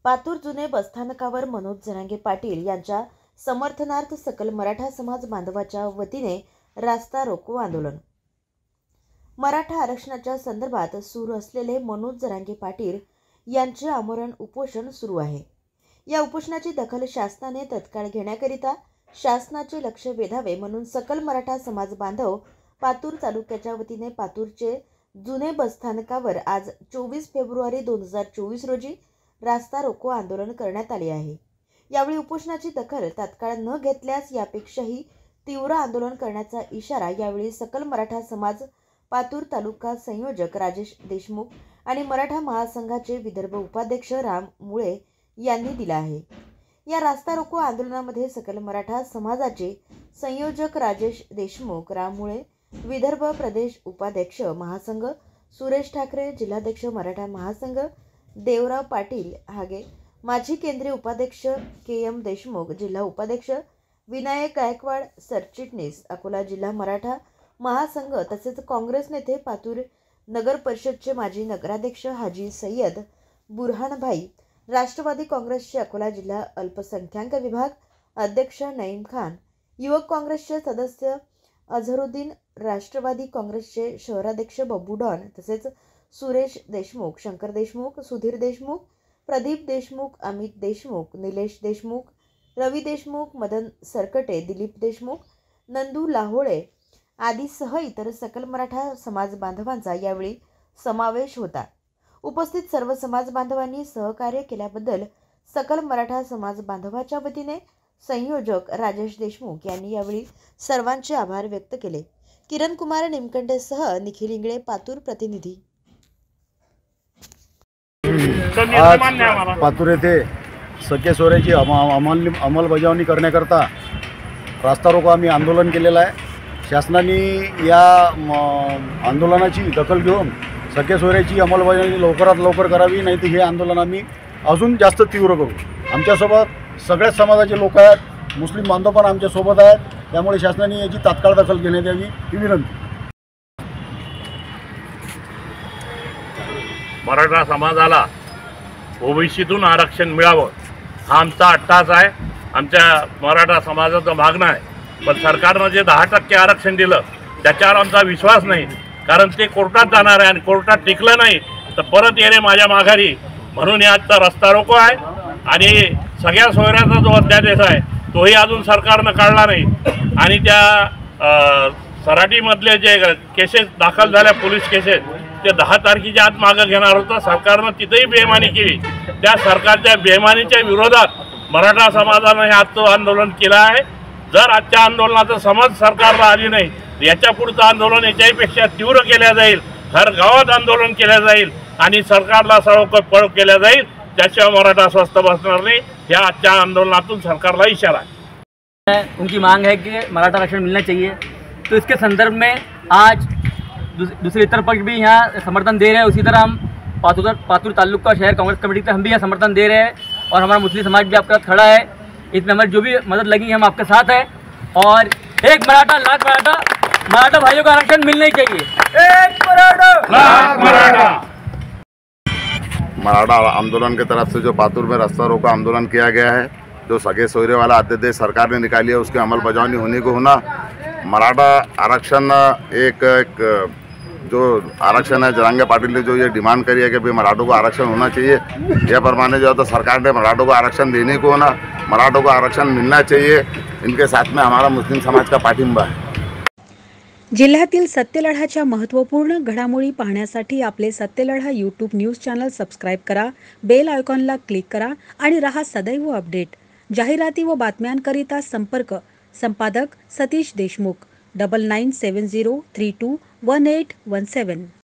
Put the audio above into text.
पातूर जुने बसस्थानकावर मनोज जरांगे पाटील यांच्या समर्थनार्थ सकल मराठा समाज बांधवाच्या वतीने रास्ता रोको आंदोलन। मराठा आरक्षणाच्या संदर्भात सुरू असलेले मनोज जरांगे पाटील यांचे आमरण उपोषण सुरू आहे। या उपोषणाची दखल शासनाने तत्काळ घेण्याकरिता शासनाचे लक्ष वेधावे म्हणून सकल मराठा समाज बांधव पातूर तालुक्याच्या वतीने पातूरचे जुने बसस्थानकावर आज 24 फेब्रुवारी 2024 रोजी रास्ता रोको आंदोलन करण्यात आले आहे। यावेळी उपोषणाची दखल तात्काळ न घेतल्यास यापेक्षाही तीव्र आंदोलन करण्याचा इशारा यावेळी सकल मराठा समाज पातूर तालुका संयोजक राजेश देशमुख आणि मराठा महासंघाचे विदर्भ उपाध्यक्ष राम मुळे यांनी दिला आहे। या रास्ता रोको आंदोलनामध्ये सकल मराठा समाजाचे संयोजक राजेश देशमुख, राम मुळे, विदर्भ प्रदेश उपाध्यक्ष महासंघ सुरेश ठाकरे, जिल्हाध्यक्ष मराठा महासंघ देवराव पाटील हागे, माजी केंद्रीय उपाध्यक्ष के.एम. देशमुख, जिल्हा उपाध्यक्ष विनायक गायकवाड, सरचिटणीस अकोला जिल्हा मराठा महासंघ तसेच काँग्रेस नेते पातूर नगर परिषदचे माजी नगराध्यक्ष हाजी सय्यद बुरहानभाई, राष्ट्रवादी काँग्रेसचे अकोला जिल्हा अल्पसंख्याक विभाग अध्यक्ष नईम खान, युवक काँग्रेसचे सदस्य अझरुद्दीन, राष्ट्रवादी काँग्रेसचे शहराध्यक्ष बब्बू डॉन तसेच सुरेश देशमुख, शंकर देशमुख, सुधीर देशमुख, प्रदीप देशमुख, अमित देशमुख, निलेश देशमुख, रवी देशमुख, मदन सरकटे, दिलीप देशमुख, नंदू लाहोळे आदीसह इतर सकल मराठा समाज बांधवांचा यावेळी समावेश होता। उपस्थित सर्व समाज बांधवांनी सहकार्य केल्याबद्दल सकल मराठा समाज बांधवाच्या वतीने संयोजक राजेश देशमुख यांनी यावेळी सर्वांचे आभार व्यक्त केले। किरण कुमार निमकंडेसह निखिल इंगळे, पातूर प्रतिनिधी। आज पातूर येथे सखे सोयऱ्याची अंमलबजावणी करण्याकरता रास्ता रोको आम्ही आंदोलन केलेलं आहे। शासनाने या आंदोलनाची दखल घेऊन सखे सोयऱ्याची अंमलबजावणी लवकरात लवकर करावी, नाही तर हे आंदोलन आम्ही अजून जास्त तीव्र करू। आमच्यासोबत सगळ्याच समाजाचे लोक आहेत, मुस्लिम बांधव पण आमच्यासोबत आहेत, त्यामुळे शासनाने याची तात्काळ दखल घेण्यात यावी ही विनंती। मराठा समाजाला ओबीसीतून आरक्षण मिळावं हा आमचा अट्टास आहे, आमच्या मराठा समाजाचं मागणं आहे। पण सरकारनं जे 10% आरक्षण दिलं त्याच्यावर आमचा विश्वास नाही, कारण ते कोर्टात जाणार आहे आणि कोर्टात टिकलं नाही तर परत येणे माझ्या माघारी, म्हणून याचा रस्ता रोको आहे। आणि सगळ्या सोयऱ्याचा जो अध्यादेश आहे तोही अजून सरकारनं काढला नाही आणि त्या सराटीमधले जे केसेस दाखल झाल्या पोलीस केसेस ते 10 तारखेच्या आत मागं घेणार होतं। सरकारनं तिथेही बेईमानी केली। त्या सरकारच्या बेईमानीच्या विरोधात मराठा समाजानं हे आजचं आंदोलन केलं आहे। जर आजच्या आंदोलनाचं समज सरकारला आली नाही तर याच्या पुढचं आंदोलन याच्यापेक्षा तीव्र केलं जाईल, हर गावात आंदोलन केलं जाईल आणि सरकारला सळोखत पळ केलं जाईल, त्याशिवाय मराठा स्वस्थ बसणार नहीं। या आजच्या आंदोलनातून सरकारला इशारा है। उनकी मांग है कि मराठा आरक्षण मिलना चाहिए, तो इसके संदर्भ में आज दूसरी तरफ पक्ष भी यहाँ समर्थन दे रहे हैं। उसी तरह हम पातूर तालुका शहर कांग्रेस कमेटी से हम भी यहाँ समर्थन दे रहे हैं और हमारा मुस्लिम समाज भी आपके साथ खड़ा है। इसमें हमारी जो भी मदद लगी हम आपके साथ हैं। और एक मराठा लाख मराठा, मराठा भाइयों का आरक्षण मिलना ही चाहिए। एक मराठा लाख मराठा। मराठा आंदोलन की तरफ से जो पातूर में रास्ता रोको आंदोलन किया गया है, जो सगे सोयरे वाला अध्यादेश सरकार ने निकाली है उसकी अमलबजावनी होने को होना। मराठा आरक्षण एक जो आरक्षण है, जरांगे पाटिल ने जो ये डिमांड करी है कि भाई मराठों को आरक्षण होना चाहिए, यह प्रमाणे जो है तो सरकार ने मराठों को आरक्षण देने को होना, मराठों को आरक्षण मिलना चाहिए। इनके साथ में हमारा मुस्लिम समाज का पाठिंबा है। जिल्ह्यातील सत्यलढाच्या महत्त्वपूर्ण घडामोडी पाहण्यासाठी आपले Satyaladha YouTube news channel subscribe करा, बेल आयकॉनला क्लिक करा आणि रहा सदैव अपडेट। जाहिराती व बातम्यांकरिता संपर्क संपादक सतीश देशमुख 9970321817।